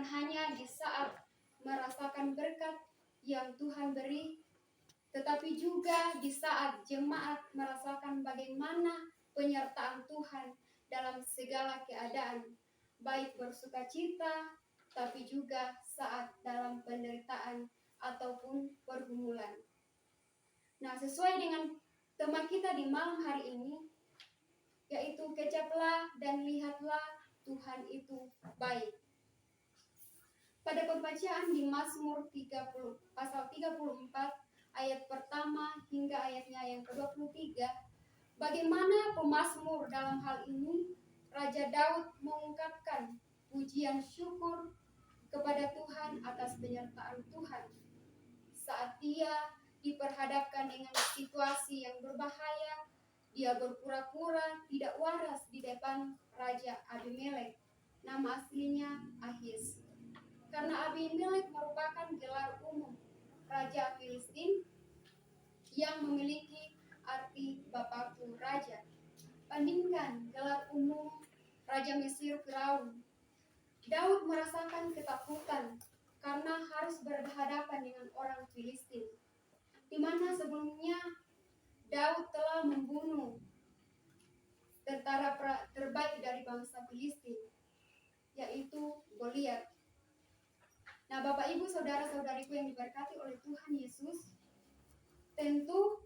hanya di saat merasakan berkat yang Tuhan beri, tetapi juga di saat jemaat merasakan bagaimana penyertaan Tuhan dalam segala keadaan, baik bersukacita, tapi juga saat dalam penderitaan ataupun pergumulan. Nah, sesuai dengan tema kita di malam hari ini, yaitu kecaplah dan lihatlah Tuhan itu baik. Pada pembacaan di Mazmur 30, pasal 34, ayat pertama hingga ayatnya yang ke-23, bagaimana pemazmur dalam hal ini, Raja Daud mengungkapkan pujian syukur kepada Tuhan atas penyertaan Tuhan saat dia diperhadapkan dengan situasi yang berbahaya. Dia berpura-pura tidak waras di depan Raja Abimelek, nama aslinya Ahis. Karena Abimelek merupakan gelar umum Raja Filistin yang memiliki arti bapakku raja. Bandingkan gelar umum Raja Mesir Firaun. Daud merasakan ketakutan karena harus berhadapan dengan orang Filistin, di mana sebelumnya Daud telah membunuh tentara terbaik dari bangsa Filistin, yaitu Goliat. Nah, Bapak Ibu saudara-saudariku yang diberkati oleh Tuhan Yesus, tentu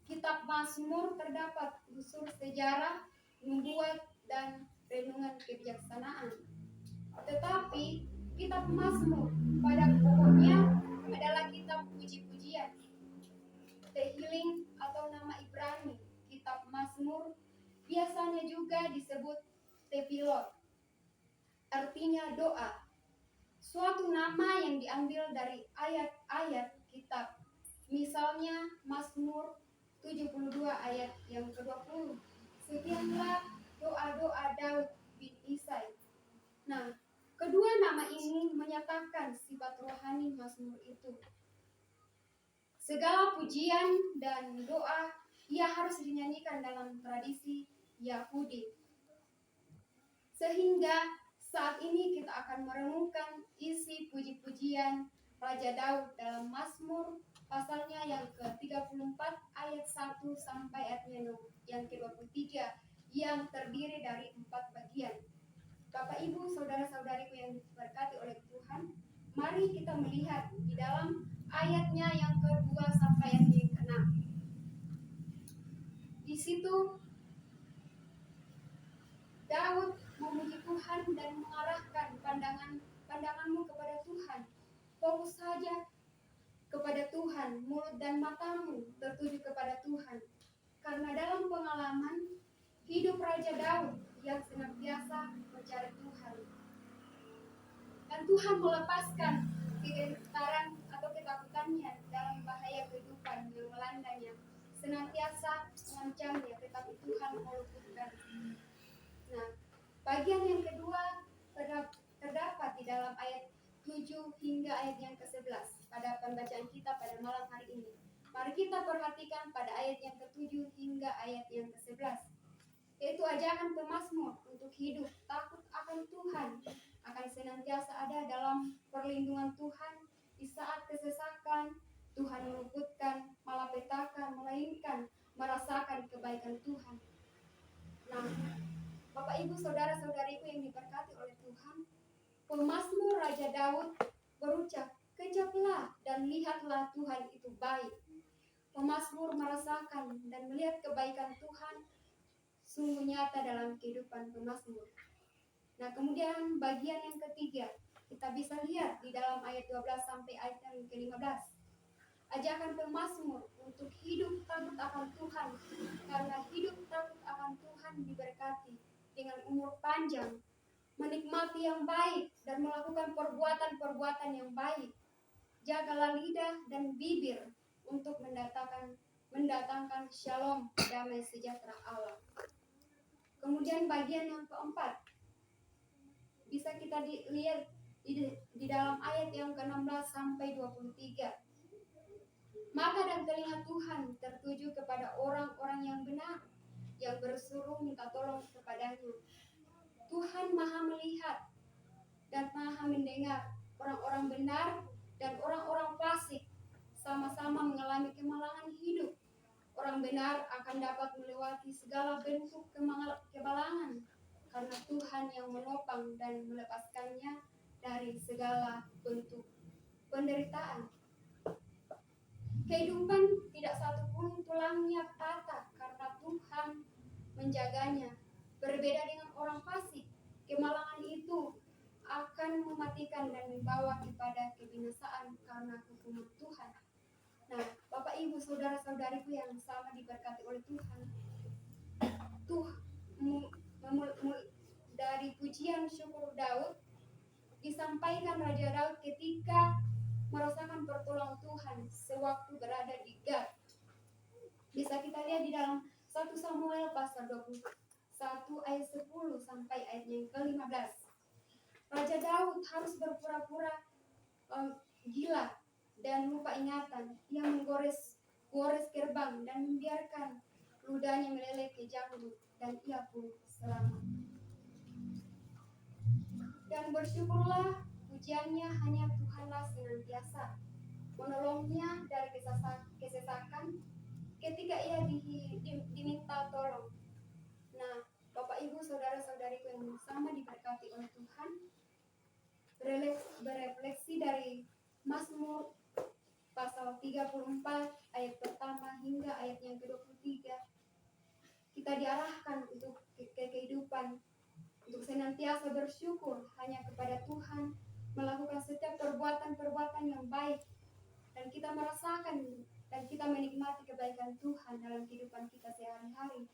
kitab Mazmur terdapat unsur sejarah, nubuat, dan renungan kebijaksanaan. Tetapi kitab Mazmur pada pokoknya adalah kitab puji-pujian. Tehillim atau nama Ibrani kitab Mazmur biasanya juga disebut tefilot, artinya doa. Suatu nama yang diambil dari ayat-ayat kitab. Misalnya Mazmur 72 ayat yang ke-20. Sekianlah doa-doa Daud bin Isai. Nah, kedua nama ini menyatakan sifat rohani Mazmur itu. Segala pujian dan doa ia harus dinyanyikan dalam tradisi Yahudi. Sehingga saat ini kita akan merenungkan isi puji-pujian Raja Daud dalam Mazmur pasalnya yang ke-34 ayat 1 sampai ayatnya yang ke-23 yang terdiri dari 4 bagian. Bapak Ibu saudara-saudariku yang diberkati oleh Tuhan, mari kita melihat di dalam ayatnya yang ke-2 sampai ayat yang ke-6. Di situ Daud memuji Tuhan dan mengarahkan pandanganmu kepada Tuhan. Fokus saja kepada Tuhan, mulut dan matamu tertuju kepada Tuhan. Karena dalam pengalaman hidup Raja Daud yang senantiasa mencari Tuhan. Dan Tuhan melepaskan kegentaran atau ketakutannya dalam bahaya kehidupan yang melandanya. Senantiasa mengancamnya, tetapi Tuhan meluputkan. Nah, bagian yang kedua terdapat di dalam ayat 7 hingga ayat yang ke-11 pada pembacaan kita pada malam hari ini. Mari kita perhatikan pada ayat yang ke-7 hingga ayat yang ke-11, yaitu ajakan pemazmur untuk hidup takut akan Tuhan, akan senantiasa ada dalam perlindungan Tuhan di saat kesesakan. Tuhan meluputkan, malapetaka, melainkan merasakan kebaikan Tuhan. Nah, Bapak Ibu saudara-saudariku yang diberkati oleh Tuhan, pemazmur Raja Daud berucap, kecaplah dan lihatlah Tuhan itu baik. Pemazmur merasakan dan melihat kebaikan Tuhan sungguh nyata dalam kehidupan pemazmur. Nah, kemudian bagian yang ketiga kita bisa lihat di dalam ayat 12 sampai ayat yang ke-15. Ajakan pemazmur untuk hidup takut akan Tuhan, karena hidup takut akan Tuhan diberkati dengan umur panjang, menikmati yang baik dan melakukan perbuatan-perbuatan yang baik. Jagalah lidah dan bibir untuk mendatangkan shalom, damai sejahtera Allah. Kemudian bagian yang keempat bisa kita lihat di dalam ayat yang ke-16 sampai 23. Mata dan telinga Tuhan tertuju kepada orang-orang yang benar, yang berseru minta tolong kepadanya. Tuhan maha melihat dan maha mendengar orang-orang benar dan orang-orang fasik sama-sama mengalami kemalangan hidup. Orang benar akan dapat melewati segala bentuk kemalangan karena Tuhan yang menopang dan melepaskannya dari segala bentuk penderitaan. Kehidupan tidak satupun tulangnya patah karena Tuhan menjaganya. Berbeda dengan orang fasik, kemalangan itu akan mematikan dan membawa kepada kebinasaan karena hukuman Tuhan. Nah, Bapak Ibu saudara-saudariku yang sama diberkati oleh Tuhan, dari pujian syukur Daud disampaikan Raja Daud ketika merasakan pertolongan Tuhan sewaktu berada di Gad. Bisa kita lihat di dalam 1 Samuel pasal 21 ayat 10 sampai ayat yang ke-15. Raja Daud harus berpura-pura gila dan lupa ingatan. Ia menggores gerbang dan membiarkan ludahnya meleleh ke janggut, dan ia pun selamat. Dan bersyukurlah, pujiannya hanya Tuhanlah senantiasa menolongnya dari kesesakan ketika ia diminta tolong. Nah, Bapak Ibu saudara-saudariku yang sama diberkati oleh Tuhan, berefleksi dari Mazmur pasal 34 ayat pertama hingga ayat yang ke-23, kita diarahkan untuk kehidupan untuk senantiasa bersyukur hanya kepada Tuhan, melakukan setiap perbuatan-perbuatan yang baik, dan kita merasakan dan kita menikmati kebaikan Tuhan dalam kehidupan kita sehari-hari.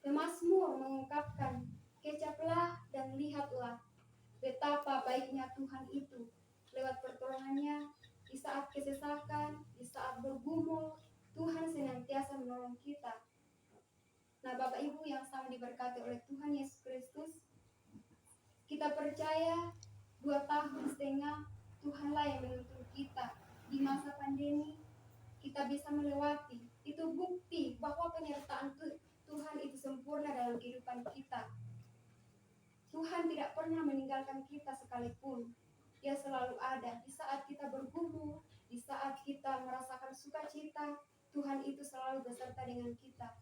Pemazmur mengungkapkan, kecaplah dan lihatlah betapa baiknya Tuhan itu. Lewat pertolongannya di saat kesesakan, di saat bergumul, Tuhan senantiasa menolong kita. Nah, Bapak Ibu yang sama diberkati oleh Tuhan Yesus Kristus, kita percaya 2,5 tahun Tuhanlah yang menuntun kita. Di masa pandemi kita bisa melewati. Itu bukti bahwa penyertaan Tuhan itu sempurna dalam kehidupan kita. Tuhan tidak pernah meninggalkan kita sekalipun. Dia selalu ada di saat kita bergumul, di saat kita merasakan sukacita. Tuhan itu selalu beserta dengan kita.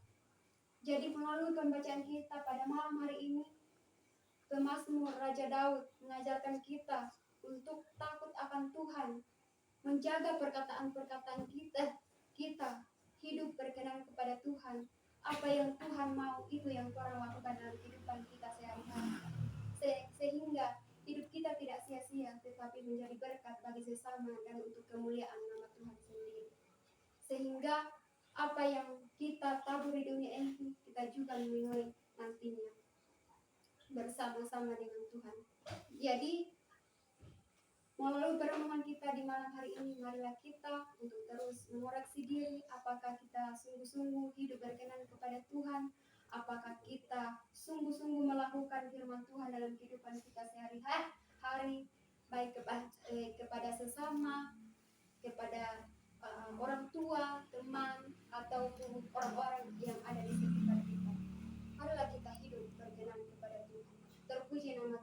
Jadi melalui pembacaan kita pada malam hari ini, Pemazmur Raja Daud mengajarkan kita untuk takut akan Tuhan, menjaga perkataan-perkataan kita hidup berkenan kepada Tuhan. Apa yang Tuhan mau itu yang orang lakukan dalam kehidupan kita sehari-hari, sehingga hidup kita tidak sia-sia tetapi menjadi berkat bagi sesama dan untuk kemuliaan nama Tuhan sendiri. Sehingga apa yang kita tabur di dunia ini kita juga menuai nantinya bersama-sama dengan Tuhan. Jadi melalui perenungan kita di malam hari ini, marilah kita untuk terus mengoreksi diri, apakah kita sungguh-sungguh hidup berkenan kepada Tuhan, apakah kita sungguh-sungguh melakukan firman Tuhan dalam kehidupan kita sehari-hari, baik kepada sesama, kepada orang tua, teman, ataupun orang-orang yang ada di sekitar kita. Marilah kita hidup berkenan kepada Tuhan. Terpuji nama